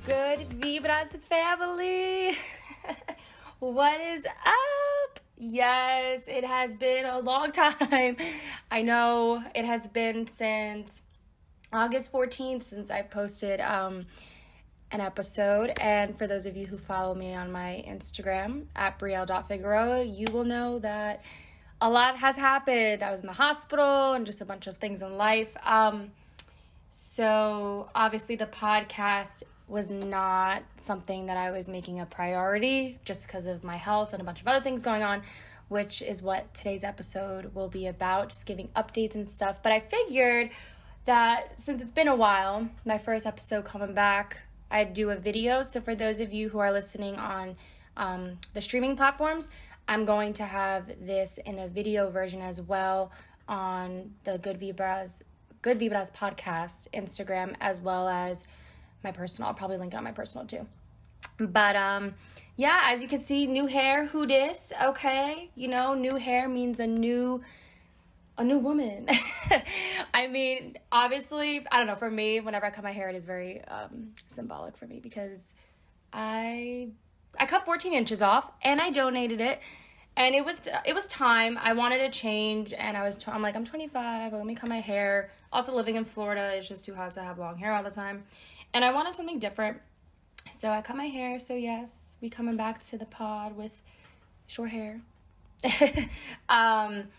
Good Vibras family. What is up? Yes, it has been a long time. I know it has been since August 14th since I posted an episode. And for those of you who follow me on my Instagram at brielle.figueroa, you will know that a lot has happened. I was in the hospital and just a bunch of things in life. So obviously the podcast was not something that I was making a priority just because of my health and a bunch of other things going on, which is what today's episode will be about, just giving updates and stuff. But I figured that since it's been a while, my first episode coming back, I'd do a video. So for those of you who are listening on the streaming platforms, I'm going to have this in a video version as well on the Good Vibras podcast Instagram, as well as my personal. I'll probably link it on my personal too. But yeah, as you can see, new hair, who dis, okay? You know, new hair means a new woman. I mean, obviously, I don't know, for me, whenever I cut my hair, it is very symbolic for me because I cut 14 inches off and I donated it. And it was time. I wanted a change, and I'm like, I'm 25, let me cut my hair. Also, living in Florida, it's just too hot to have long hair all the time. And I wanted something different. So I cut my hair. So yes, we coming back to the pod with short hair. And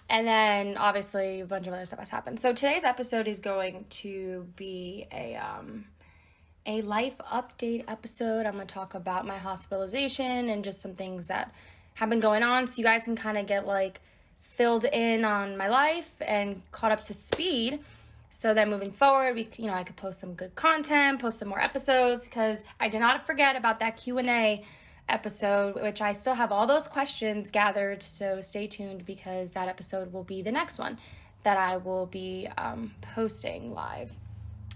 then obviously a bunch of other stuff has happened. So today's episode is going to be a life update episode. I'm going to talk about my hospitalization and just some things that have been going on, so you guys can kind of get like filled in on my life and caught up to speed. So then moving forward, I could post some good content, post some more episodes, because I did not forget about that Q&A episode, which I still have all those questions gathered. So stay tuned, because that episode will be the next one that I will be posting live.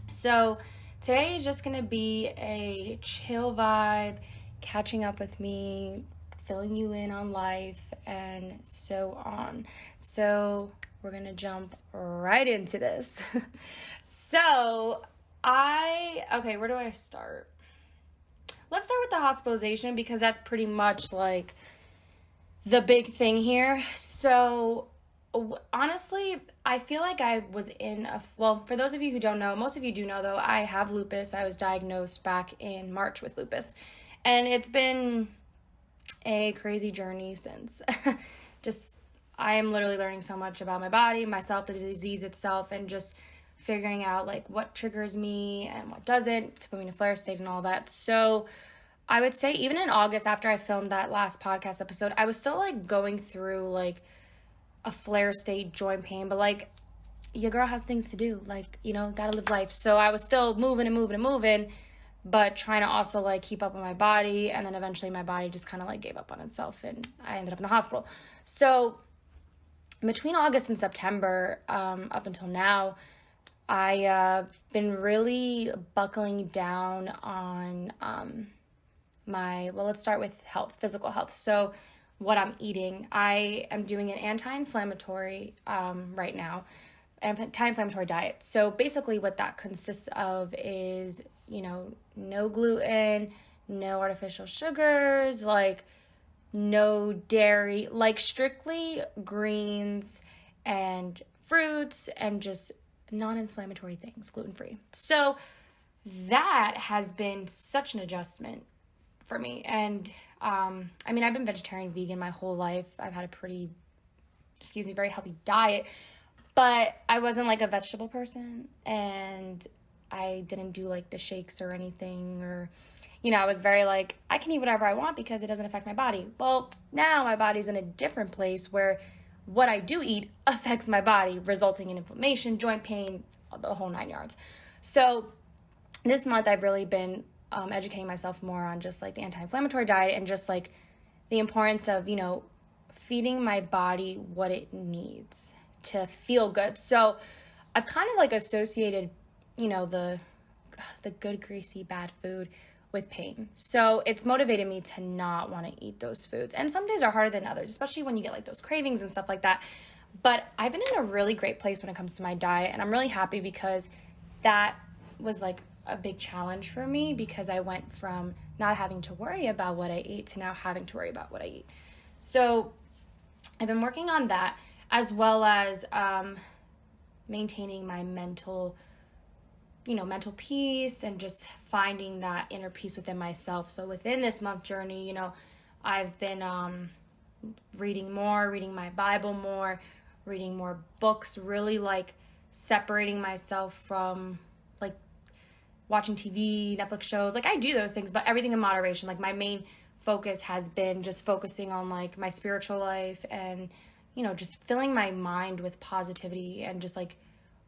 So today is just gonna be a chill vibe, catching up with me, filling you in on life, and so on. So we're gonna jump right into this. So where do I start? Let's start with the hospitalization, because that's pretty much like the big thing here. So honestly, I feel like I was for those of you who don't know, most of you do know though, I have lupus. I was diagnosed back in March with lupus, and it's been a crazy journey since. I am literally learning so much about my body, myself, the disease itself, and just figuring out like what triggers me and what doesn't to put me in a flare state and all that. So I would say even in August, after I filmed that last podcast episode, I was still like going through like a flare state, joint pain, but like your girl has things to do, like, gotta live life. So I was still moving, but trying to also like keep up with my body. And then eventually my body just kind of like gave up on itself, and I ended up in the hospital. So between August and September, up until now, I been really buckling down on let's start with physical health. So what I'm eating, I am doing an anti-inflammatory right now, anti-inflammatory diet. So basically what that consists of is, no gluten, no artificial sugars, like no dairy, like strictly greens and fruits and just non-inflammatory things, gluten-free. So that has been such an adjustment for me. And I've been vegetarian, vegan my whole life. I've had a very healthy diet, but I wasn't like a vegetable person, and I didn't do like the shakes or anything, or, I was very like, I can eat whatever I want because it doesn't affect my body. Well, now my body's in a different place where what I do eat affects my body, resulting in inflammation, joint pain, the whole 9 yards. So this month I've really been educating myself more on just like the anti-inflammatory diet and just like the importance of, feeding my body what it needs to feel good. So I've kind of like associated, the good, greasy, bad food with pain. So it's motivated me to not want to eat those foods. And some days are harder than others, especially when you get like those cravings and stuff like that. But I've been in a really great place when it comes to my diet, and I'm really happy because that was like a big challenge for me because I went from not having to worry about what I ate to now having to worry about what I eat. So I've been working on that, as well as maintaining my mental peace and just finding that inner peace within myself. So within this month journey, I've been reading my Bible more, reading more books, really like separating myself from like watching TV, Netflix shows. Like I do those things, but everything in moderation. Like my main focus has been just focusing on like my spiritual life and, just filling my mind with positivity and just like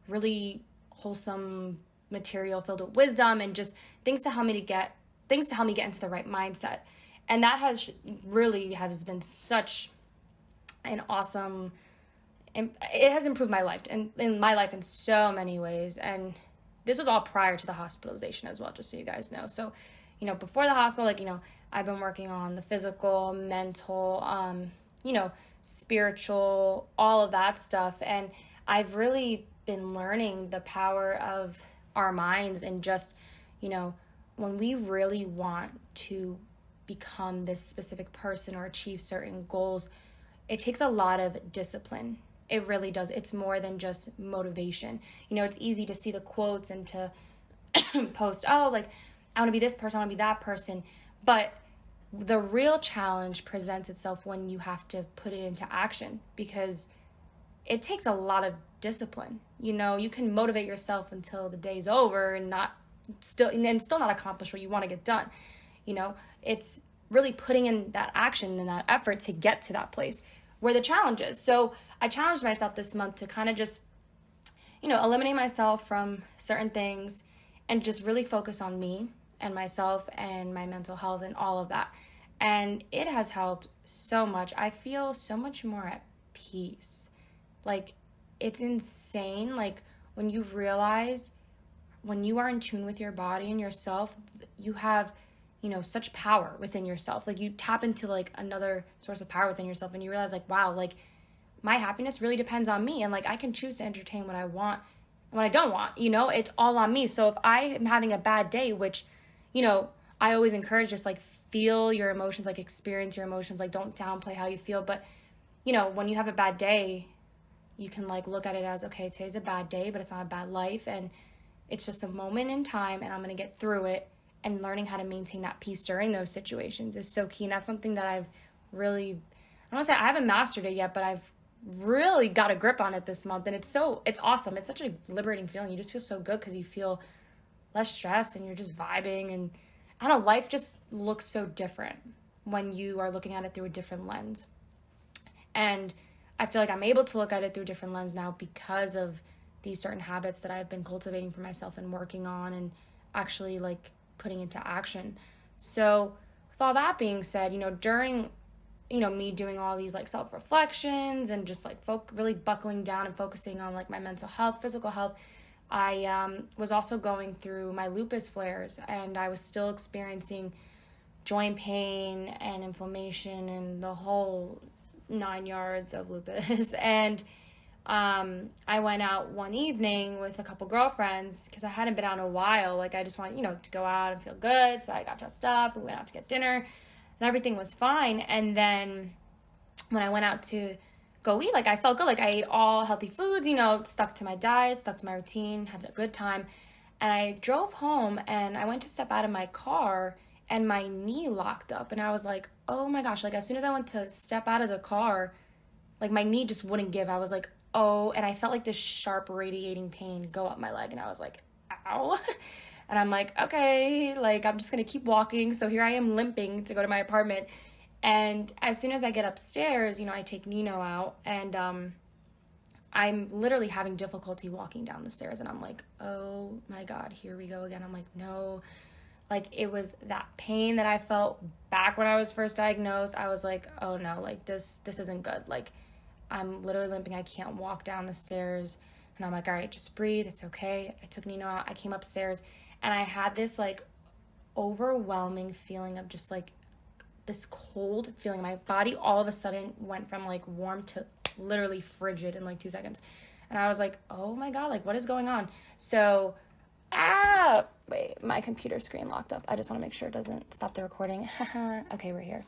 really wholesome material filled with wisdom and just things to help me get into the right mindset. And that has been such an awesome, it has improved my life and in my life in so many ways. And this was all prior to the hospitalization as well, just so you guys know. So, before the hospital, I've been working on the physical, mental, spiritual, all of that stuff. And I've really been learning the power of our minds and just, when we really want to become this specific person or achieve certain goals, it takes a lot of discipline. It really does. It's more than just motivation. It's easy to see the quotes and to post, I want to be this person, I want to be that person. But the real challenge presents itself when you have to put it into action, because it takes a lot of discipline. You can motivate yourself until the day's over and still not accomplish what you want to get done. It's really putting in that action and that effort to get to that place where the challenge is. So I challenged myself this month to kind of just, eliminate myself from certain things and just really focus on me and myself and my mental health and all of that. And it has helped so much. I feel so much more at peace. Like, it's insane. Like, when you realize when you are in tune with your body and yourself, you have, such power within yourself. Like, you tap into like another source of power within yourself and you realize like, wow, like my happiness really depends on me. And like, I can choose to entertain what I want and what I don't want, it's all on me. So if I am having a bad day, which, I always encourage, just like feel your emotions, like experience your emotions, like don't downplay how you feel. But, when you have a bad day, you can like look at it as, okay, today's a bad day, but it's not a bad life. And it's just a moment in time and I'm going to get through it. And learning how to maintain that peace during those situations is so key. And that's something that I've really, I don't want to say I haven't mastered it yet, but I've really got a grip on it this month. And it's awesome. It's such a liberating feeling. You just feel so good because you feel less stressed and you're just vibing. And I don't know, life just looks so different when you are looking at it through a different lens. And I feel like I'm able to look at it through a different lens now because of these certain habits that I've been cultivating for myself and working on and actually like putting into action. So with all that being said, during, me doing all these like self-reflections and just like really buckling down and focusing on like my mental health, physical health, I was also going through my lupus flares and I was still experiencing joint pain and inflammation and the whole 9 yards of lupus. And I went out one evening with a couple girlfriends because I hadn't been out in a while. Like I just wanted, to go out and feel good. So I got dressed up and we went out to get dinner and everything was fine. And then when I went out to go eat, like I felt good. Like I ate all healthy foods, stuck to my diet, stuck to my routine, had a good time. And I drove home and I went to step out of my car and my knee locked up. And I was like, oh my gosh, like as soon as I went to step out of the car, like my knee just wouldn't give. I was like, oh, and I felt like this sharp radiating pain go up my leg. And I was like, ow. And I'm like, okay, like I'm just going to keep walking. So here I am limping to go to my apartment. And as soon as I get upstairs, I take Nino out and I'm literally having difficulty walking down the stairs. And I'm like, oh my God, here we go again. I'm like, no. Like it was that pain that I felt back when I was first diagnosed. I was like, oh no, like this isn't good. Like I'm literally limping. I can't walk down the stairs. And I'm like, all right, just breathe. It's okay. I took Nino out. I came upstairs and I had this like overwhelming feeling of just like this cold feeling. My body all of a sudden went from like warm to literally frigid in like 2 seconds. And I was like, oh my God, like what is going on? So, Wait, my computer screen locked up. I just want to make sure it doesn't stop the recording. Okay, we're here.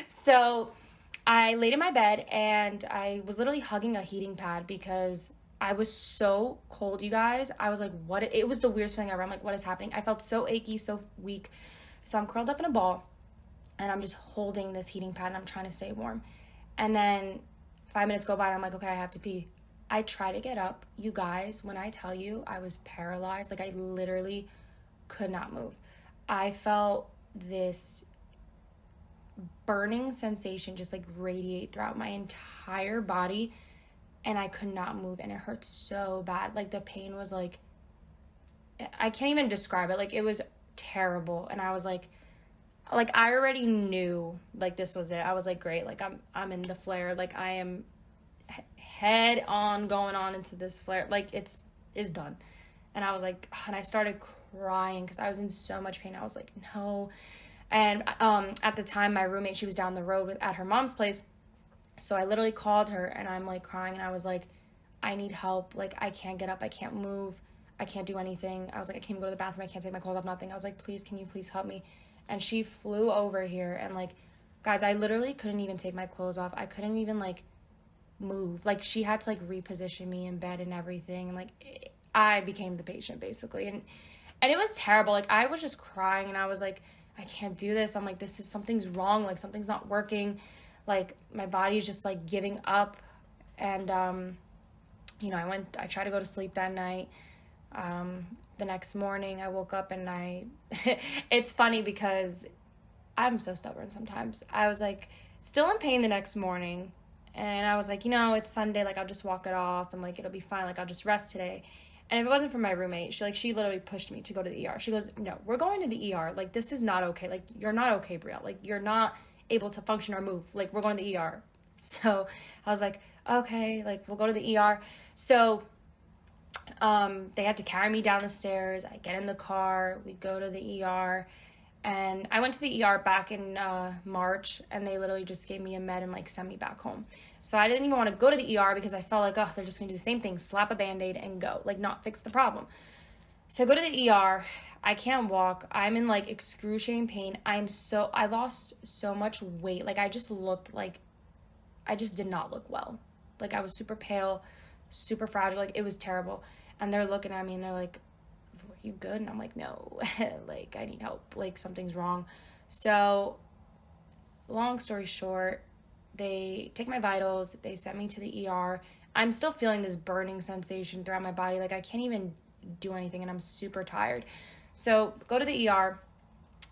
So I laid in my bed and I was literally hugging a heating pad because I was so cold, you guys. I was like, what? It was the weirdest feeling ever. I'm like, what is happening? I felt so achy, so weak. So I'm curled up in a ball and I'm just holding this heating pad and I'm trying to stay warm. And then 5 minutes go by and I'm like, okay, I have to pee. I try to get up. You guys, when I tell you I was paralyzed, like I literally could not move. I felt this burning sensation just like radiate throughout my entire body and I could not move and it hurt so bad. Like the pain was like, I can't even describe it. Like it was terrible. And I was like I already knew like this was it. I was like, great, like I'm in the flare. Like I am head on going on into this flare. Like it's done. And I was like, and I started crying because I was in so much pain. I was like, no. And at the time, my roommate, she was down the road at her mom's place. So I literally called her and I'm like crying and I was like, I need help. Like I can't get up. I can't move. I can't do anything. I was like, I can't even go to the bathroom. I can't take my clothes off, nothing. I was like, please, can you please help me? And she flew over here and like, guys, I literally couldn't even take my clothes off. I couldn't even like move. Like she had to like reposition me in bed and everything. And like I became the patient basically. And it was terrible. Like I was just crying and I was like, I can't do this. I'm like, something's wrong. Like something's not working. Like my body's just like giving up. And, you know, I tried to go to sleep that night. The next morning I woke up and it's funny because I'm so stubborn sometimes. I was like still in pain the next morning and I was like, you know, it's Sunday. Like I'll just walk it off and like, it'll be fine. Like I'll just rest today. And if it wasn't for my roommate, she literally pushed me to go to the ER. She goes, no, we're going to the ER. Like, this is not okay. Like, you're not okay, Brielle. Like, you're not able to function or move. Like, we're going to the ER. So I was like, okay, like, we'll go to the ER. So they had to carry me down the stairs. I get in the car. We go to the ER. And I went to the ER back in March, and they literally just gave me a med and, like, sent me back home. So I didn't even want to go to the ER because I felt like, oh, they're just going to do the same thing, slap a Band-Aid and go, like, not fix the problem. So I go to the ER. I can't walk. I'm in, like, excruciating pain. I lost so much weight. Like, I just did not look well. Like, I was super pale, super fragile. Like, it was terrible. And they're looking at me, and they're like, are you good? And I'm like, no, like, I need help. Like, something's wrong. So, long story short, they take my vitals. They sent me to the ER. I'm still feeling this burning sensation throughout my body. Like, I can't even do anything, and I'm super tired. So, go to the ER,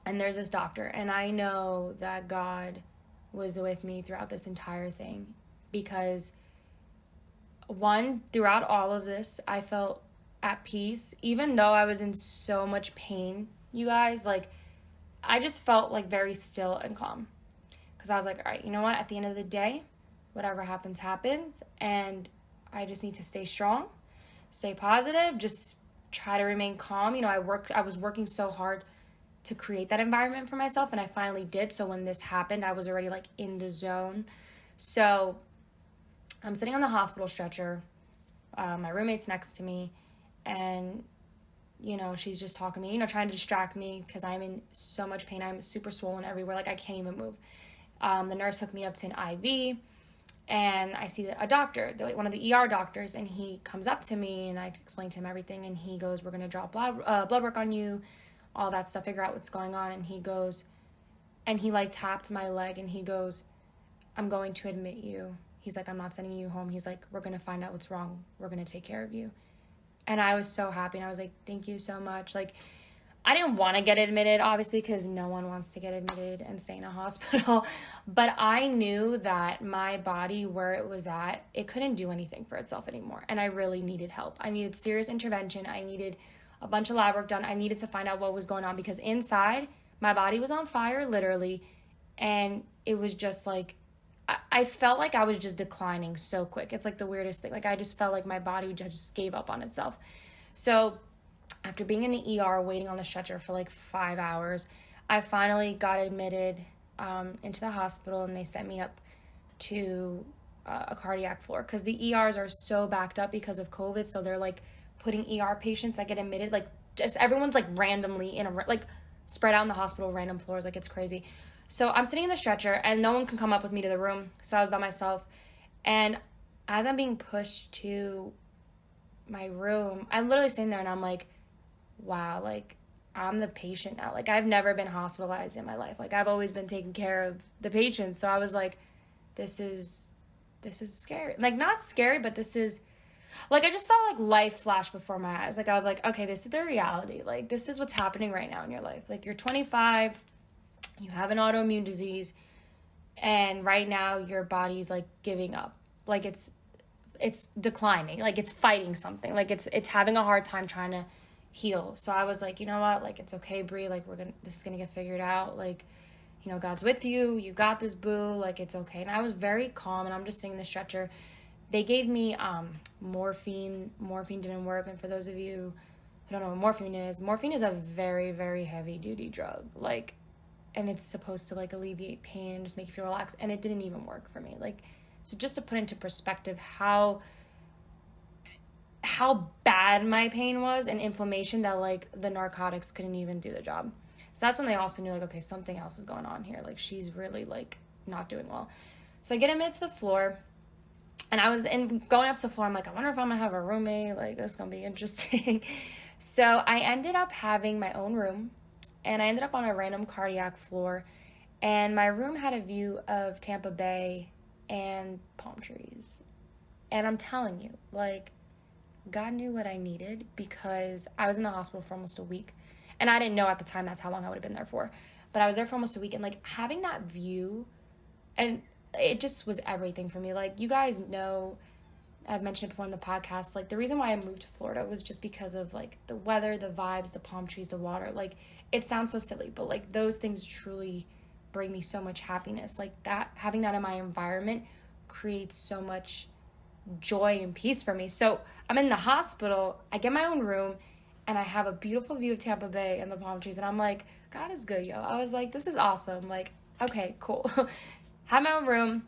and there's this doctor. And I know that God was with me throughout this entire thing. Because, one, throughout all of this, I felt at peace. Even though I was in so much pain, you guys, like, I just felt, like, very still and calm. Because I was like, all right, you know what? At the end of the day, whatever happens, happens. And I just need to stay strong, stay positive, just try to remain calm. You know, I was working so hard to create that environment for myself, and I finally did. So when this happened, I was already, like, in the zone. So I'm sitting on the hospital stretcher. My roommate's next to me, and, you know, she's just talking to me, you know, trying to distract me because I'm in so much pain. I'm super swollen everywhere. Like, I can't even move. The nurse hooked me up to an IV, and I see a doctor, one of the ER doctors, and he comes up to me, and I explain to him everything, and he goes, we're going to draw blood work on you, all that stuff, figure out what's going on, and he goes, and he, like, tapped my leg, and he goes, I'm going to admit you. He's like, I'm not sending you home. He's like, we're going to find out what's wrong. We're going to take care of you. And I was so happy, and I was like, thank you so much. Like, I didn't want to get admitted, obviously, because no one wants to get admitted and stay in a hospital. But I knew that my body, where it was at, it couldn't do anything for itself anymore. And I really needed help. I needed serious intervention. I needed a bunch of lab work done. I needed to find out what was going on because inside, my body was on fire, literally. And it was just like, I felt like I was just declining so quick. It's like the weirdest thing. Like, I just felt like my body just gave up on itself. So after being in the ER, waiting on the stretcher for like 5 hours, I finally got admitted into the hospital, and they sent me up to a cardiac floor because the ERs are so backed up because of COVID. So they're like putting ER patients that get admitted like just everyone's like randomly in a, like spread out in the hospital, random floors, like it's crazy. So I'm sitting in the stretcher and no one can come up with me to the room. So I was by myself. And as I'm being pushed to my room, I'm literally sitting there and I'm like, wow, like I'm the patient now. Like I've never been hospitalized in my life. Like I've always been taking care of the patients. So I was like, this is scary. Like not scary, but this is like, I just felt like life flashed before my eyes. Like I was like, okay, this is the reality. Like this is what's happening right now in your life. Like you're 25, you have an autoimmune disease, and right now your body's like giving up. Like it's declining. Like it's fighting something. Like it's having a hard time trying to heal. So I was like, you know what? Like it's okay, Brie. Like this is gonna get figured out. Like, you know, God's with you. You got this, boo. Like it's okay. And I was very calm, and I'm just sitting in the stretcher. They gave me morphine. Morphine didn't work. And for those of you who don't know what morphine is a very, very heavy duty drug. Like, and it's supposed to like alleviate pain and just make you feel relaxed. And it didn't even work for me. Like, so just to put into perspective how bad my pain was and inflammation, that like the narcotics couldn't even do the job. So that's when they also knew like, okay, something else is going on here. Like she's really like not doing well. So I get admitted to the floor. And I was going up to the floor, I'm like, I wonder if I'm going to have a roommate. Like, this is going to be interesting. So I ended up having my own room. And I ended up on a random cardiac floor. And my room had a view of Tampa Bay and palm trees. And I'm telling you, like, God knew what I needed, because I was in the hospital for almost a week. And I didn't know at the time that's how long I would have been there for. But I was there for almost a week. And, like, having that view, and it just was everything for me. Like, you guys know, I've mentioned it before in the podcast, like, the reason why I moved to Florida was just because of, like, the weather, the vibes, the palm trees, the water. Like, it sounds so silly, but, like, those things truly bring me so much happiness. Like, that, having that in my environment creates so much joy and peace for me. So I'm in the hospital, I get my own room, and I have a beautiful view of Tampa Bay and the palm trees, and I'm like, God is good, yo. I was like, this is awesome. Like, okay, cool. Have my own room.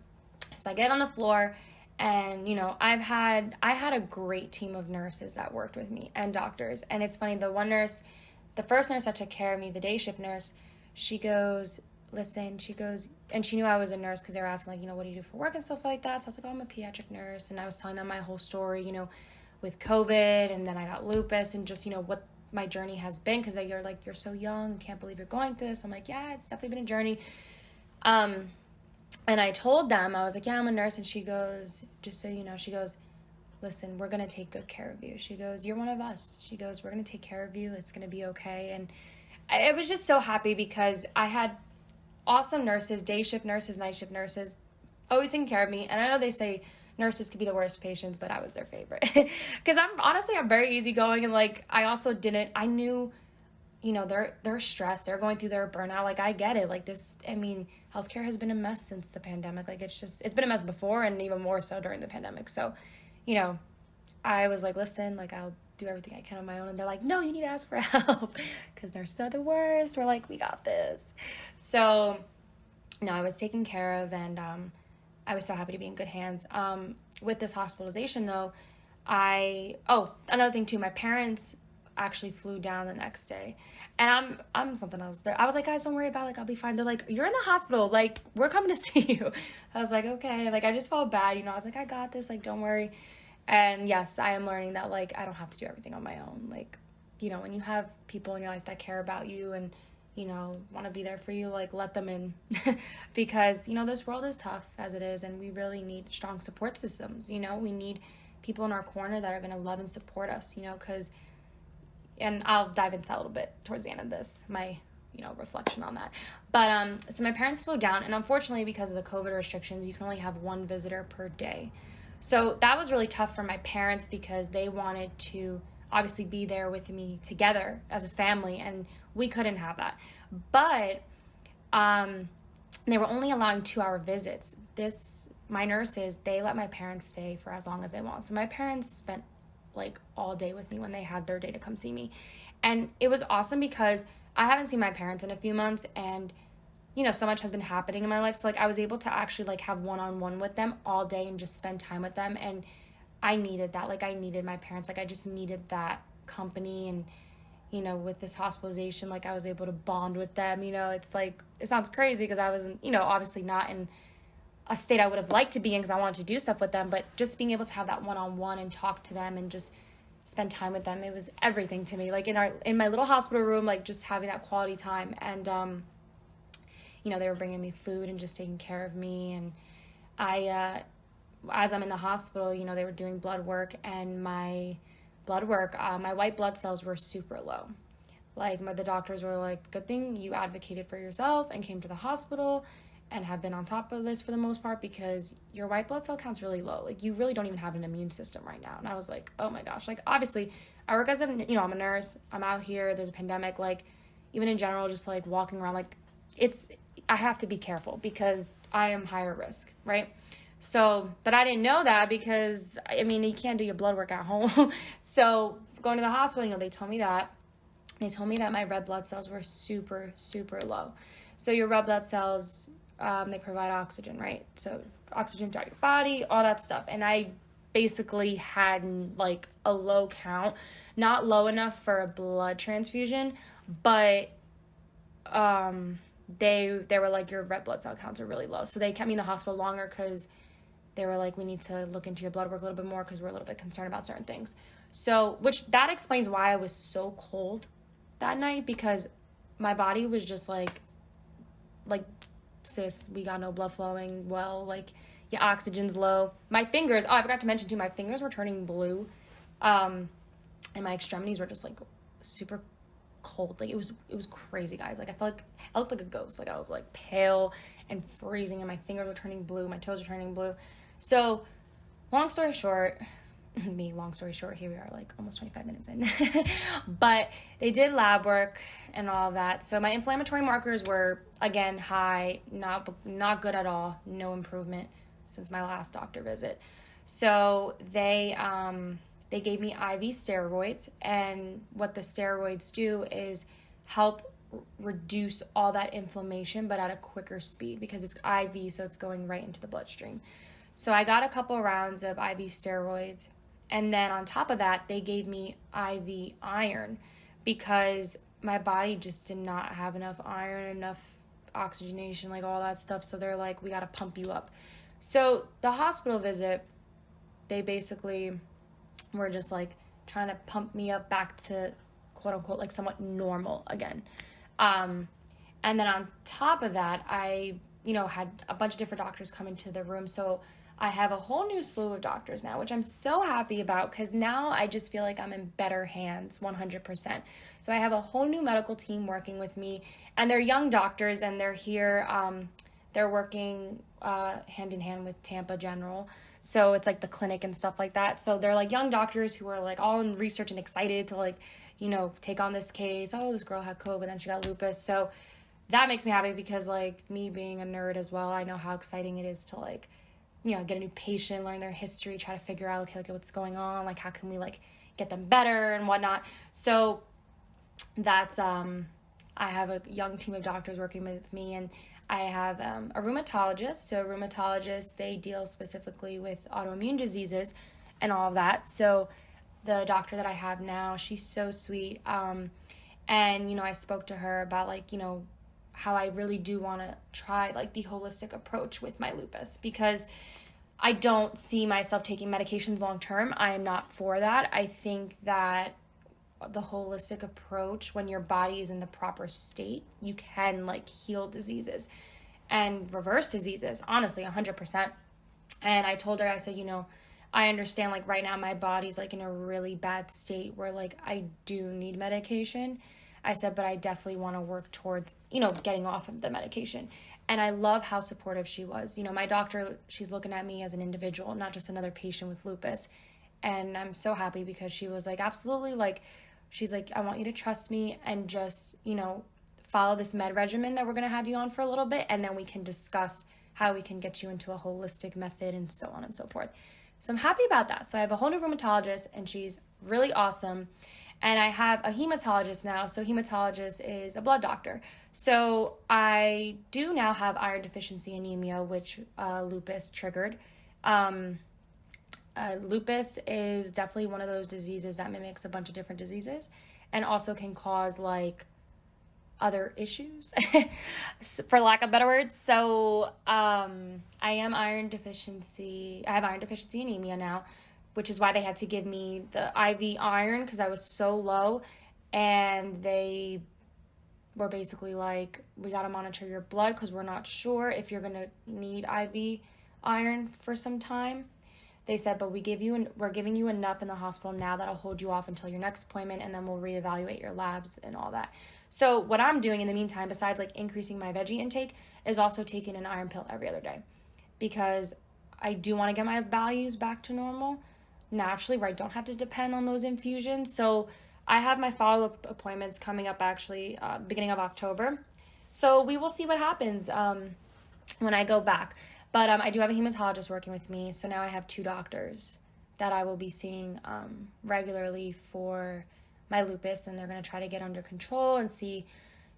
So I get on the floor, and, you know, I had a great team of nurses that worked with me and doctors. And it's funny, the first nurse that took care of me, the day shift nurse, she goes, and she knew I was a nurse because they were asking, like, you know, what do you do for work and stuff like that. So I was like, oh, I'm a pediatric nurse. And I was telling them my whole story, you know, with COVID, and then I got lupus, and just, you know, what my journey has been, because they're like, you're so young, can't believe you're going through this. I'm like, yeah, it's definitely been a journey. And I told them, I was like, yeah, I'm a nurse. And she goes, just so you know, she goes, listen, we're going to take good care of you. She goes, you're one of us. She goes, we're going to take care of you. It's going to be okay. And I was just so happy, because I had awesome nurses, day shift nurses, night shift nurses, always taking care of me. And I know they say nurses could be the worst patients, but I was their favorite. Because I'm very easygoing. And, like, I knew, you know, they're stressed, they're going through their burnout. Like, I get it. Like, healthcare has been a mess since the pandemic. Like, it's been a mess before, and even more so during the pandemic. So, you know, I was like, listen, like, I'll do everything I can on my own. And they're like, no, you need to ask for help, because nurses are the worst. We're like, we got this. So, no, I was taken care of, and I was so happy to be in good hands. With this hospitalization, though, another thing too, my parents actually flew down the next day, and I'm something else there. I was like, guys, don't worry about it. Like, I'll be fine. They're like, you're in the hospital. Like, we're coming to see you. I was like, okay. Like, I just felt bad, you know. I was like, I got this. Like, don't worry. And yes, I am learning that, like, I don't have to do everything on my own. Like, you know, when you have people in your life that care about you and, you know, want to be there for you, like, let them in. Because, you know, this world is tough as it is, and we really need strong support systems. You know, we need people in our corner that are going to love and support us, you know, because, and I'll dive into that a little bit towards the end of this, my, you know, reflection on that. But, so my parents flew down, and unfortunately, because of the COVID restrictions, you can only have one visitor per day. So that was really tough for my parents, because they wanted to obviously be there with me together as a family, and we couldn't have that. But they were only allowing 2-hour visits. My nurses, they let my parents stay for as long as they want. So my parents spent like all day with me when they had their day to come see me. And it was awesome, because I haven't seen my parents in a few months, and, you know, so much has been happening in my life. So, like, I was able to actually, like, have one-on-one with them all day and just spend time with them. And I needed that. Like, I needed my parents. Like, I just needed that company. And with this hospitalization, like I was able to bond with them. It's like, it sounds crazy because I wasn't, obviously not in a state I would have liked to be in because I wanted to do stuff with them, but just being able to have that one-on-one and talk to them and just spend time with them, it was everything to me. Like in my little hospital room, like just having that quality time. And they were bringing me food and just taking care of me. And I as I'm in the hospital, they were doing blood work, and my white blood cells were super low. Like the doctors were like, good thing you advocated for yourself and came to the hospital and have been on top of this for the most part, because your white blood cell count's really low. Like, you really don't even have an immune system right now. And I was like, oh my gosh. Like, obviously, I work as I'm a nurse. I'm out here. There's a pandemic. Like, even in general, just like walking around, like, I have to be careful because I am higher risk, right? So, but I didn't know that because, you can't do your blood work at home. So going to the hospital, they told me that. They told me that my red blood cells were super, super low. So your red blood cells, they provide oxygen, right? So oxygen throughout your body, all that stuff. And I basically had like a low count, not low enough for a blood transfusion, but they were like, your red blood cell counts are really low. So they kept me in the hospital longer because they were like, we need to look into your blood work a little bit more because we're a little bit concerned about certain things. So, which that explains why I was so cold that night, because my body was just like, sis, we got no blood flowing well, like, your oxygen's low. My fingers, I forgot to mention too, my fingers were turning blue, and my extremities were just like super cold. Like, it was crazy, guys. Like, I felt like I looked like a ghost. Like, I was like pale and freezing, and my fingers were turning blue, my toes were turning blue. So long story short, here we are, like almost 25 minutes in. But they did lab work and all of that. So my inflammatory markers were, again, high, not good at all, no improvement since my last doctor visit. So they gave me IV steroids, and what the steroids do is help reduce all that inflammation, but at a quicker speed because it's IV, so it's going right into the bloodstream. So I got a couple rounds of IV steroids. And then on top of that, they gave me IV iron because my body just did not have enough iron, enough oxygenation, like all that stuff. So they're like, we got to pump you up. So the hospital visit, they basically were just like trying to pump me up back to quote unquote, like somewhat normal again. And then on top of that, I, had a bunch of different doctors come into the room. So I have a whole new slew of doctors now, which I'm so happy about because now I just feel like I'm in better hands 100%. So I have a whole new medical team working with me, and they're young doctors, and they're here. They're working hand in hand with Tampa General. So it's like the clinic and stuff like that. So they're like young doctors who are like all in research and excited to like, take on this case. Oh, this girl had COVID and she got lupus. So that makes me happy because like me being a nerd as well, I know how exciting it is to like, get a new patient, learn their history, try to figure out, okay, what's going on, like, how can we, like, get them better and whatnot. So that's, I have a young team of doctors working with me, and I have a rheumatologist. So rheumatologists, they deal specifically with autoimmune diseases and all of that. So the doctor that I have now, she's so sweet. And, I spoke to her about, like, how I really do want to try like the holistic approach with my lupus, because I don't see myself taking medications long term. I am not for that. I think that the holistic approach, when your body is in the proper state, you can like heal diseases and reverse diseases, honestly, 100%. And I told her, I said, I understand like right now my body's like in a really bad state where like I do need medication. I said, but I definitely want to work towards, getting off of the medication. And I love how supportive she was. My doctor, she's looking at me as an individual, not just another patient with lupus. And I'm so happy because she was like, absolutely, like, she's like, I want you to trust me and just, follow this med regimen that we're going to have you on for a little bit. And then we can discuss how we can get you into a holistic method and so on and so forth. So I'm happy about that. So I have a whole new rheumatologist, and she's really awesome. And I have a hematologist now. So hematologist is a blood doctor. So I do now have iron deficiency anemia, which lupus triggered. Lupus is definitely one of those diseases that mimics a bunch of different diseases. and also can cause like other issues for lack of better words. So I have iron deficiency anemia now, which is why they had to give me the IV iron because I was so low, and they were basically like, we got to monitor your blood because we're not sure if you're going to need IV iron for some time. They said, but we're giving you enough in the hospital now that'll hold you off until your next appointment, and then we'll reevaluate your labs and all that. So what I'm doing in the meantime, besides like increasing my veggie intake, is also taking an iron pill every other day, because I do want to get my values back to normal naturally, where I don't have to depend on those infusions. So I have my follow-up appointments coming up actually beginning of October. So we will see what happens when I go back. But I do have a hematologist working with me, so now I have 2 doctors that I will be seeing regularly for my lupus, and they're going to try to get under control and see,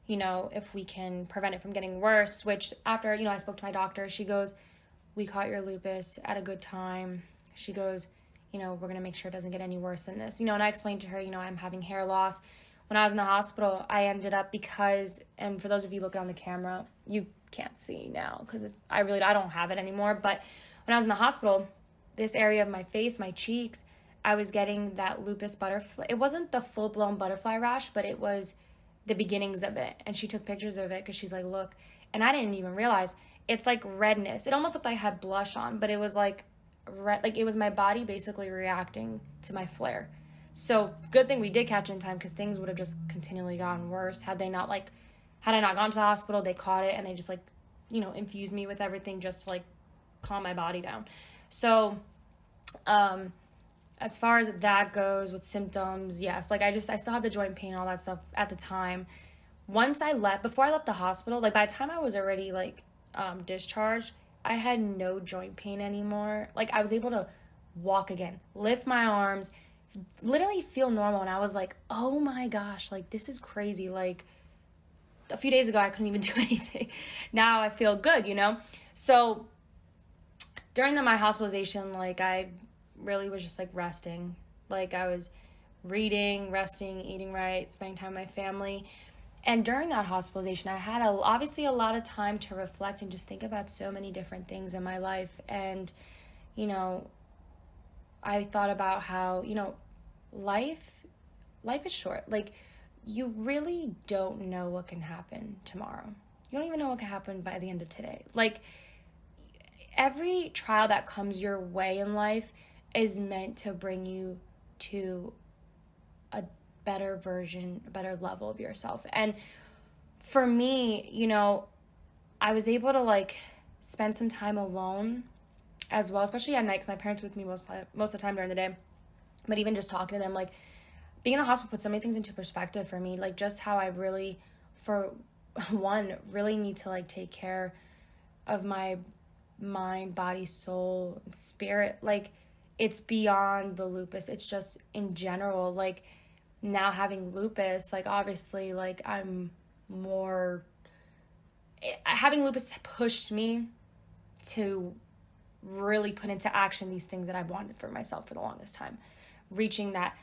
if we can prevent it from getting worse, which after, I spoke to my doctor, she goes, we caught your lupus at a good time. She goes, we're going to make sure it doesn't get any worse than this. And I explained to her, I'm having hair loss. When I was in the hospital, I ended up and for those of you looking on the camera, you can't see now because I don't have it anymore. But when I was in the hospital, this area of my face, my cheeks, I was getting that lupus butterfly. It wasn't the full-blown butterfly rash, but it was the beginnings of it. And she took pictures of it because she's like, look. And I didn't even realize. It's like redness. It almost looked like I had blush on, but it was like red. Like it was my body basically reacting to my flare. So good thing we did catch it in time, because things would have just continually gotten worse had I not gone to the hospital. They caught it and they just infused me with everything just to calm my body down. So as far as that goes with symptoms, yes, I still have the joint pain and all that stuff at the time. Before I left the hospital, by the time I was already discharged, I had no joint pain anymore. I was able to walk again, lift my arms, literally feel normal. And I was like, oh my gosh, this is crazy. A few days ago, I couldn't even do anything. Now I feel good, So during my hospitalization, I really was just resting. I was reading, resting, eating right, spending time with my family. And during that hospitalization, I had obviously a lot of time to reflect and just think about so many different things in my life. And, I thought about how, life is short. You really don't know what can happen tomorrow. You don't even know what can happen by the end of today. Every trial that comes your way in life is meant to bring you to a better version, a better level of yourself. And for me, I was able to spend some time alone as well, especially at night, because my parents were with me most of the time during the day. But even just talking to them, being in the hospital put so many things into perspective for me, just how I really, for one, really need to take care of my mind, body, soul, and spirit. It's beyond the lupus. It's just in general, now having lupus, obviously, I'm more, having lupus pushed me to really put into action these things that I've wanted for myself for the longest time. Reaching that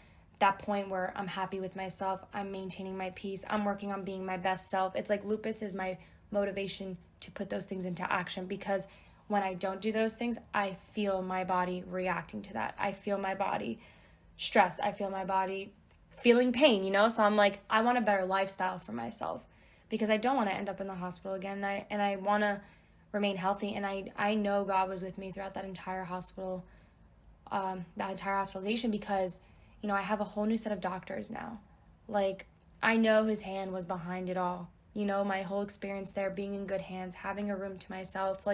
point where I'm happy with myself, I'm maintaining my peace, I'm working on being my best self. It's lupus is my motivation to put those things into action, because when I don't do those things, I feel my body reacting to that. I feel my body stressed. I feel my body feeling pain, So I'm I want a better lifestyle for myself, because I don't want to end up in the hospital again. And I want to remain healthy. And I know God was with me throughout that entire hospitalization, because, I have a whole new set of doctors now. I know his hand was behind it all. My whole experience there, being in good hands, having a room to myself,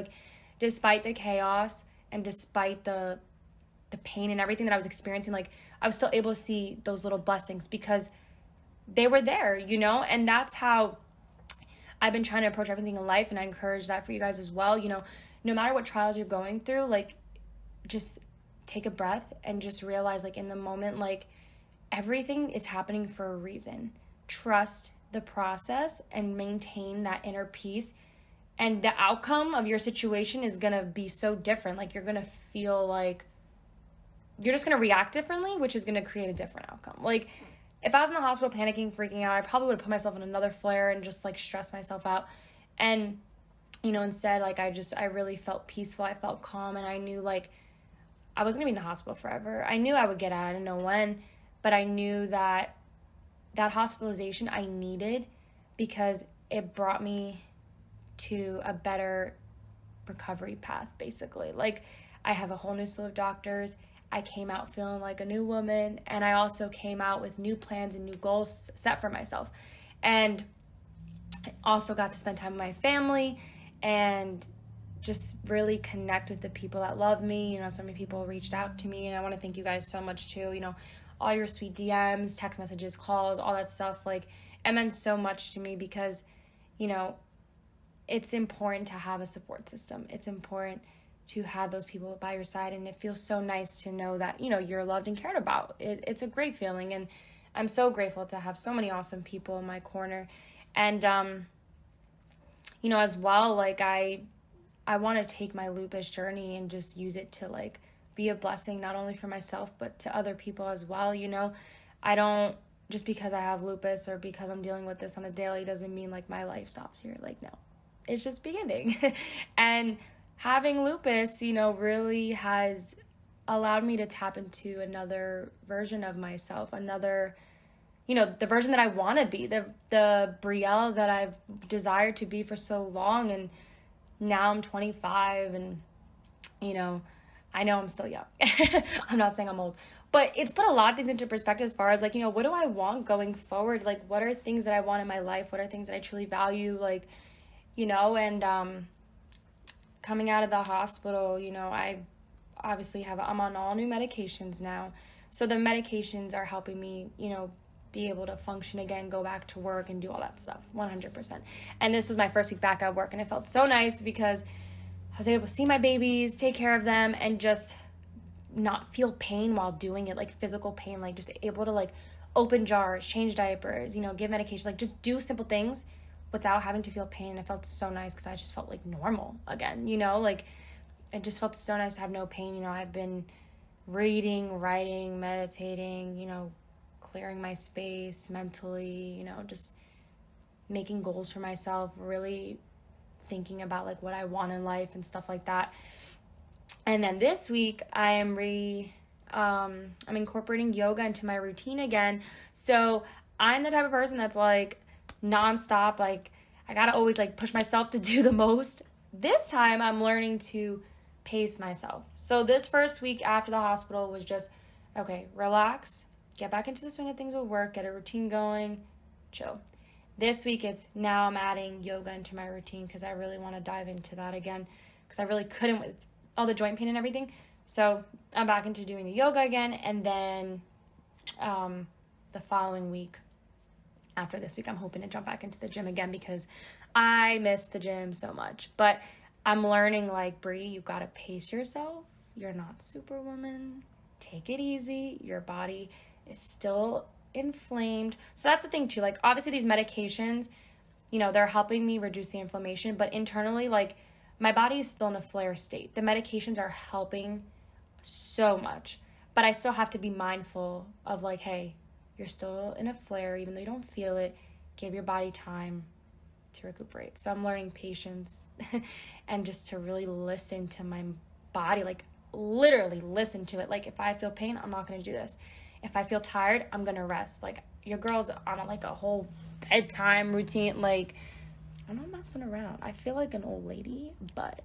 despite the chaos and despite the pain and everything that I was experiencing, I was still able to see those little blessings because they were there, and that's how I've been trying to approach everything in life. And I encourage that for you guys as well. No matter what trials you're going through, just take a breath and just realize, in the moment, everything is happening for a reason. Trust the process and maintain that inner peace. And the outcome of your situation is going to be so different. You're going to feel you're just going to react differently, which is going to create a different outcome. if I was in the hospital panicking, freaking out, I probably would have put myself in another flare and just like stress myself out. And, instead, like, I really felt peaceful. I felt calm, and I knew, like, I wasn't going to be in the hospital forever. I knew I would get out. I didn't know when, but I knew that hospitalization I needed because it brought me to a better recovery path, basically. Like, I have a whole new slew of doctors. I came out feeling like a new woman, and I also came out with new plans and new goals set for myself. And I also got to spend time with my family and just really connect with the people that love me. So many people reached out to me, and I want to thank you guys so much too. All your sweet DMs, text messages, calls, all that stuff, like, it meant so much to me because, it's important to have a support system. It's important to have those people by your side, and it feels so nice to know that, you're loved and cared about. It's a great feeling, and I'm so grateful to have so many awesome people in my corner. And, as well, like, I want to take my lupus journey and just use it to, like, be a blessing, not only for myself, but to other people as well. I don't, just because I have lupus or because I'm dealing with this on a daily doesn't mean, like, my life stops here. Like, no, it's just beginning. And having lupus, really has allowed me to tap into another version of myself, another, the version that I want to be, the Brielle that I've desired to be for so long. And now I'm 25, and, I know I'm still young. I'm not saying I'm old, but it's put a lot of things into perspective as far as, like, what do I want going forward? Like, what are things that I want in my life? What are things that I truly value? Like, and coming out of the hospital, I obviously I'm on all new medications now. So the medications are helping me, be able to function again, go back to work and do all that stuff, 100%. And this was my first week back at work, and it felt so nice because I was able to see my babies, take care of them, and just not feel pain while doing it, like physical pain, like just able to, like, open jars, change diapers, give medication, like just do simple things without having to feel pain. And it felt so nice because I just felt like normal again, like it just felt so nice to have no pain. I've been reading, writing, meditating, clearing my space mentally, just making goals for myself, really thinking about, like, what I want in life and stuff like that. And then this week I am I'm incorporating yoga into my routine again. So I'm the type of person that's, like, nonstop, like, I gotta always, like, push myself to do the most. This time I'm learning to pace myself. So this first week after the hospital was just, okay, relax, get back into the swing of things with work, get a routine going, chill. This week now I'm adding yoga into my routine because I really want to dive into that again because I really couldn't with all the joint pain and everything. So I'm back into doing the yoga again, and then the following week after this week I'm hoping to jump back into the gym again because I miss the gym so much. But I'm learning, like, Brie, you gotta pace yourself. You're not Superwoman. Take it easy. Your body is still inflamed. So that's the thing too. Like, obviously these medications, they're helping me reduce the inflammation, but internally, like, my body is still in a flare state. The medications are helping so much, but I still have to be mindful of, like, hey, you're still in a flare, even though you don't feel it. Give your body time to recuperate. So I'm learning patience and just to really listen to my body, like, literally listen to it. Like, if I feel pain, I'm not going to do this. If I feel tired, I'm going to rest. Like, your girl's on a whole bedtime routine. Like, I'm not messing around. I feel like an old lady, but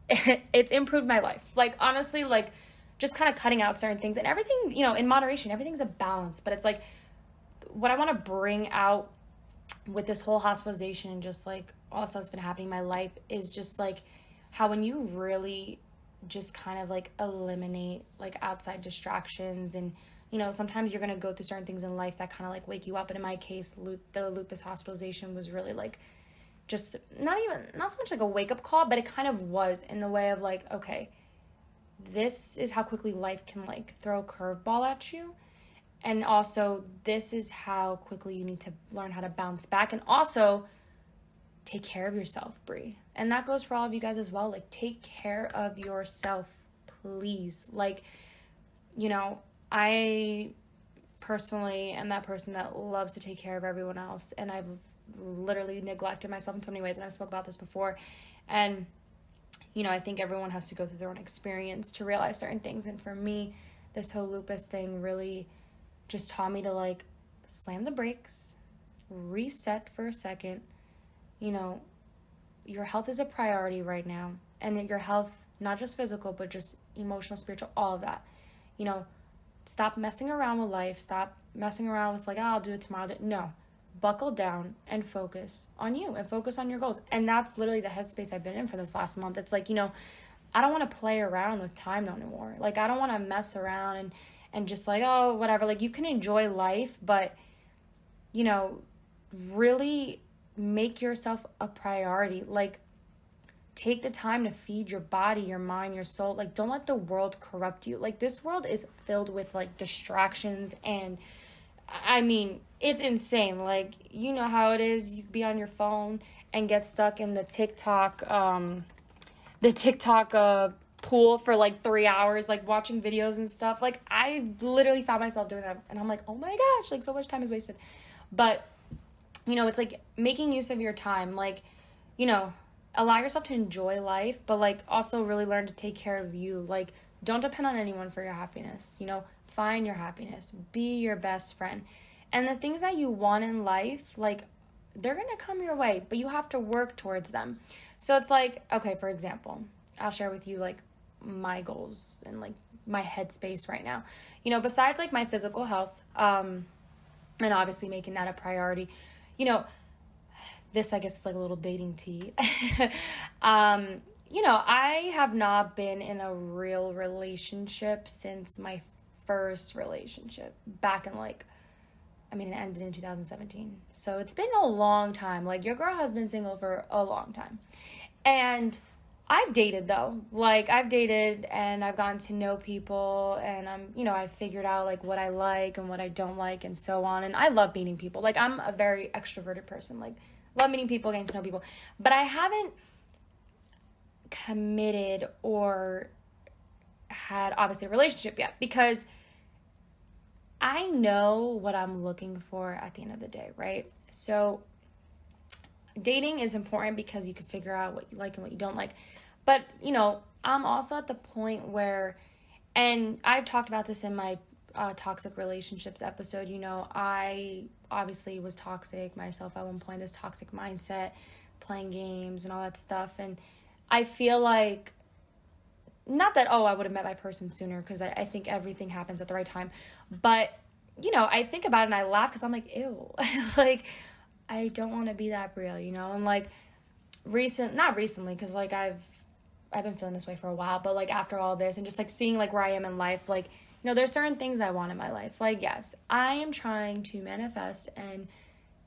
it's improved my life. Like, honestly, like, just kind of cutting out certain things and everything, in moderation. Everything's a balance, but it's like what I want to bring out with this whole hospitalization and just, like, all the stuff that's been happening in my life is just, like, how when you really just kind of, like, eliminate, like, outside distractions and, sometimes you're going to go through certain things in life that kind of, like, wake you up. And in my case, the lupus hospitalization was really, like, just not so much like a wake-up call, but it kind of was in the way of, like, okay, this is how quickly life can, like, throw a curveball at you. And also, this is how quickly you need to learn how to bounce back and also take care of yourself, Brie. And that goes for all of you guys as well. Like, take care of yourself, please. Like, I personally am that person that loves to take care of everyone else, and I've literally neglected myself in so many ways, and I've spoke about this before. And I think everyone has to go through their own experience to realize certain things. And for me, this whole lupus thing really just taught me to like slam the brakes, reset for a second. Your health is a priority right now, and your health, not just physical, but just emotional, spiritual, all of that. Stop messing around with life. Stop messing around with like, oh, I'll do it tomorrow. No, buckle down and focus on you and focus on your goals. And that's literally the headspace I've been in for this last month. It's like, I don't want to play around with time no more. Like, I don't want to mess around and just like, oh, whatever. Like, you can enjoy life, but, really make yourself a priority. Like, take the time to feed your body, your mind, your soul. Like, don't let the world corrupt you. Like, this world is filled with like distractions, and I mean, it's insane. Like, you know how it is. You could be on your phone and get stuck in the TikTok pool for like 3 hours, like watching videos and stuff. Like, I literally found myself doing that, and I'm like, oh my gosh, like so much time is wasted. But it's like making use of your time. Like, allow yourself to enjoy life, but like also really learn to take care of you. Like, don't depend on anyone for your happiness. Find your happiness, be your best friend. And the things that you want in life, like, they're going to come your way, but you have to work towards them. So it's like, okay, for example, I'll share with you like my goals and like my headspace right now. Besides like my physical health, and obviously making that a priority, this, I guess, is like a little dating tea. I have not been in a real relationship since my first relationship back in it ended in 2017. So it's been a long time. Like, your girl has been single for a long time. And I've dated though. Like, I've dated and I've gotten to know people, and I've figured out like what I like and what I don't like and so on. And I love meeting people. Like, I'm a very extroverted person. Like, love meeting people, getting to know people. But I haven't committed or had, obviously, a relationship yet, because I know what I'm looking for at the end of the day, right? So dating is important because you can figure out what you like and what you don't like. But, I'm also at the point where, and I've talked about this in my toxic relationships episode, I obviously was toxic myself at one point, this toxic mindset, playing games and all that stuff. And I feel like, not that, I would have met my person sooner, because I think everything happens at the right time. But, I think about it and I laugh because I'm like, ew, like, I don't want to be that real, And like not recently, because like I've been feeling this way for a while, but like after all this and just like seeing like where I am in life, like, there's certain things I want in my life. Like, yes, I am trying to manifest and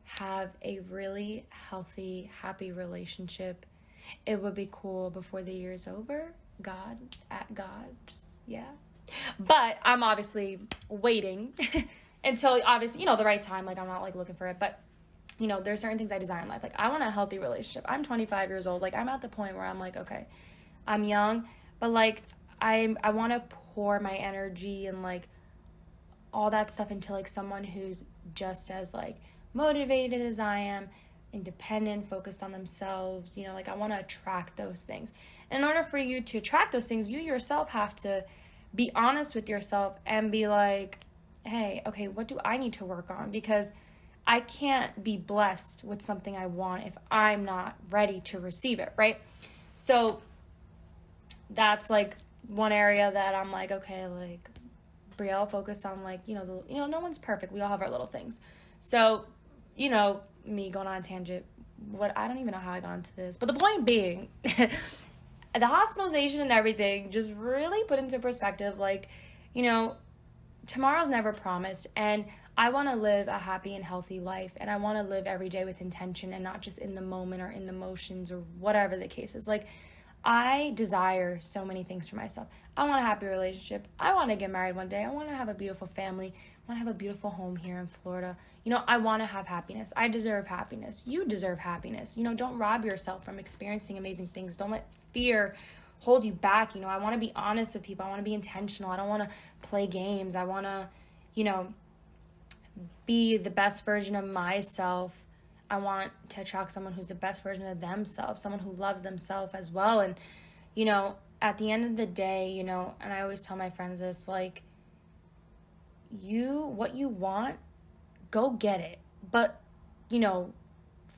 have a really healthy, happy relationship. It would be cool before the year's over. God, yeah. But I'm obviously waiting until, obviously, the right time. Like, I'm not like looking for it, but there's certain things I desire in life. Like, I want a healthy relationship. I'm 25 years old. Like, I'm at the point where I'm like, okay, I'm young, but like, I want to pour my energy and like all that stuff into like someone who's just as like motivated as I am, independent, focused on themselves. Like, I want to attract those things. And in order for you to attract those things, you yourself have to be honest with yourself and be like, hey, okay, what do I need to work on? Because I can't be blessed with something I want if I'm not ready to receive it, right? So that's like one area that I'm like, okay, like, Brielle, focus on like, no one's perfect. We all have our little things. So, me going on a tangent, I don't even know how I got into this, but the point being, the hospitalization and everything just really put into perspective, like, tomorrow's never promised, and I want to live a happy and healthy life, and I want to live every day with intention and not just in the moment or in the motions or whatever the case is. Like, I desire so many things for myself. I want a happy relationship. I want to get married one day. I want to have a beautiful family. I want to have a beautiful home here in Florida. I want to have happiness. I deserve happiness. You deserve happiness. Don't rob yourself from experiencing amazing things. Don't let fear hold you back. I want to be honest with people. I want to be intentional. I don't want to play games. I want to, be the best version of myself, I want to attract someone who's the best version of themselves, someone who loves themselves as well. And, you know, at the end of the day, you know, and I always tell my friends this, like, what you want, go get it. But, you know,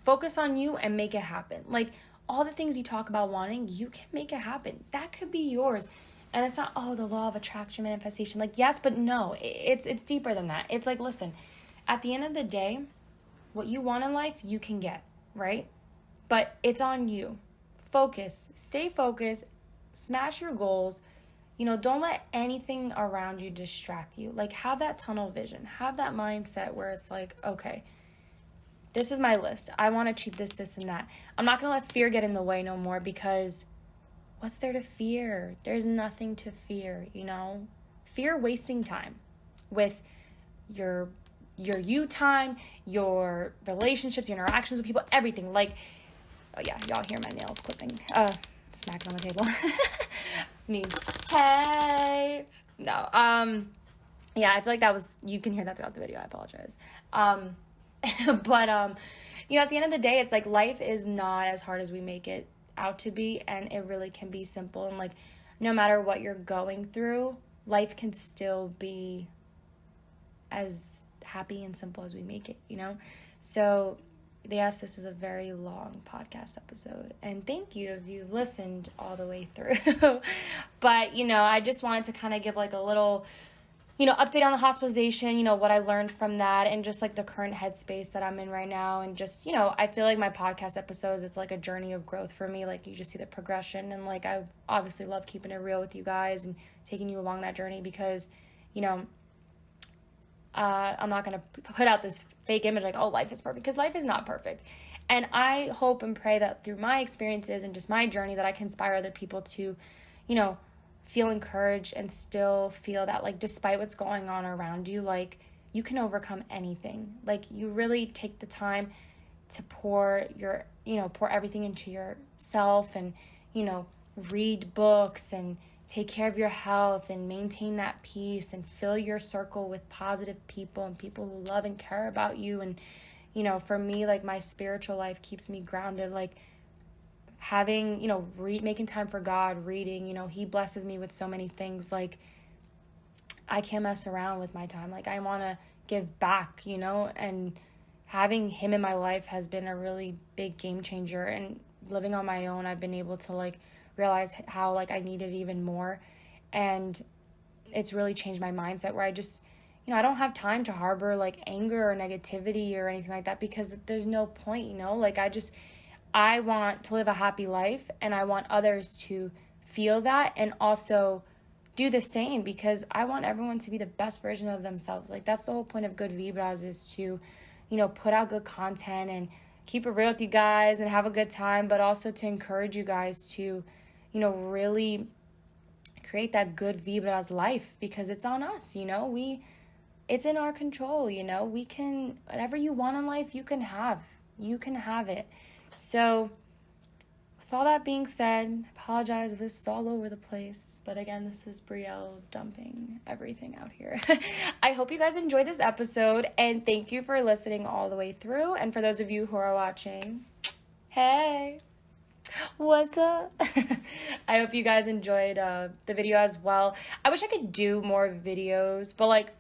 focus on you and make it happen. Like, all the things you talk about wanting, you can make it happen. That could be yours. And it's not, the law of attraction, manifestation. Like, yes, but no, it's deeper than that. It's like, listen, at the end of the day, what you want in life, you can get, right? But it's on you. Focus. Stay focused. Smash your goals. You know, don't let anything around you distract you. Like, have that tunnel vision. Have that mindset where it's like, okay, this is my list. I want to achieve this, this, and that. I'm not going to let fear get in the way no more, because what's there to fear? There's nothing to fear, you know? Fear wasting time with your you time, your relationships, your interactions with people, everything. Like, oh yeah, y'all hear my nails clipping, smacking on the table. Me, hey. No, yeah, I feel like that was, you can hear that throughout the video. I apologize. But, you know, at the end of the day, it's like life is not as hard as we make it out to be, and it really can be simple. And like, no matter what you're going through, life can still be as happy and simple as we make it, you know? So yes, this is a very long podcast episode, and thank you if you've listened all the way through. But, you know, I just wanted to kind of give like a little, you know, update on the hospitalization, you know, what I learned from that, and just like the current headspace that I'm in right now. And just, you know, I feel like my podcast episodes, it's like a journey of growth for me. Like, you just see the progression, and like, I obviously love keeping it real with you guys and taking you along that journey, because, you know, I'm not going to put out this fake image like, oh, life is perfect, because life is not perfect. And I hope and pray that through my experiences and just my journey, that I can inspire other people to, you know, feel encouraged and still feel that, like, despite what's going on around you, like, you can overcome anything. Like, you really take the time to pour everything into yourself, and, you know, read books and take care of your health and maintain that peace, and fill your circle with positive people and people who love and care about you. And, you know, for me, like, my spiritual life keeps me grounded. Like, having, you know, making time for God, reading, you know, he blesses me with so many things. Like, I can't mess around with my time. Like, I want to give back, you know, and having him in my life has been a really big game changer. And living on my own, I've been able to, like, realize how, like, I need it even more. And it's really changed my mindset, where I just, you know, I don't have time to harbor, like, anger or negativity or anything like that, because there's no point, you know? Like, I want to live a happy life, and I want others to feel that and also do the same, because I want everyone to be the best version of themselves. Like, that's the whole point of Good Vibras, is to, you know, put out good content and keep it real with you guys and have a good time, but also to encourage you guys to, you know, really create that Good Vibras life, because it's on us, you know? It's in our control, you know? We can, whatever you want in life, you can have it. So, with all that being said, I apologize if this is all over the place, but again, this is Brielle dumping everything out here. I hope you guys enjoyed this episode, and thank you for listening all the way through. And for those of you who are watching, hey, what's up? I hope you guys enjoyed the video as well. I wish I could do more videos, but, like,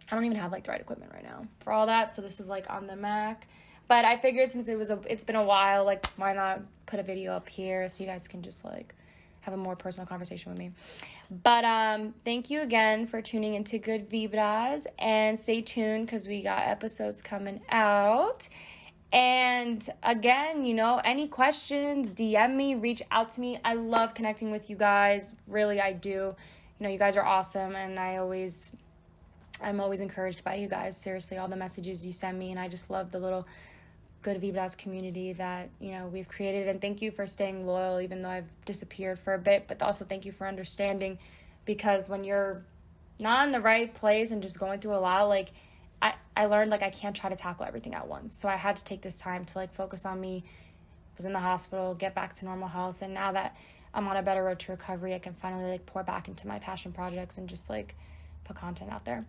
I don't even have, like, the right equipment right now for all that, so this is, like, on the Mac. But I figured since it's been a while, like, why not put a video up here so you guys can just, like, have a more personal conversation with me. But thank you again for tuning into Good Vibras, and stay tuned, because we got episodes coming out. And again, you know, any questions, DM me, reach out to me. I love connecting with you guys. Really, I do. You know, you guys are awesome, and I'm always encouraged by you guys. Seriously, all the messages you send me, and I just love the little Good Vibras community that, you know, we've created. And thank you for staying loyal, even though I've disappeared for a bit. But also thank you for understanding, because when you're not in the right place and just going through a lot, like, I learned, like, I can't try to tackle everything at once. So I had to take this time to, like, focus on me. I was in the hospital, get back to normal health, and now that I'm on a better road to recovery, I can finally, like, pour back into my passion projects and just, like, put content out there.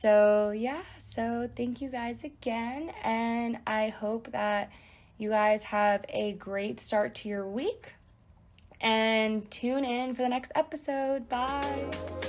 So thank you guys again, and I hope that you guys have a great start to your week, and tune in for the next episode. Bye.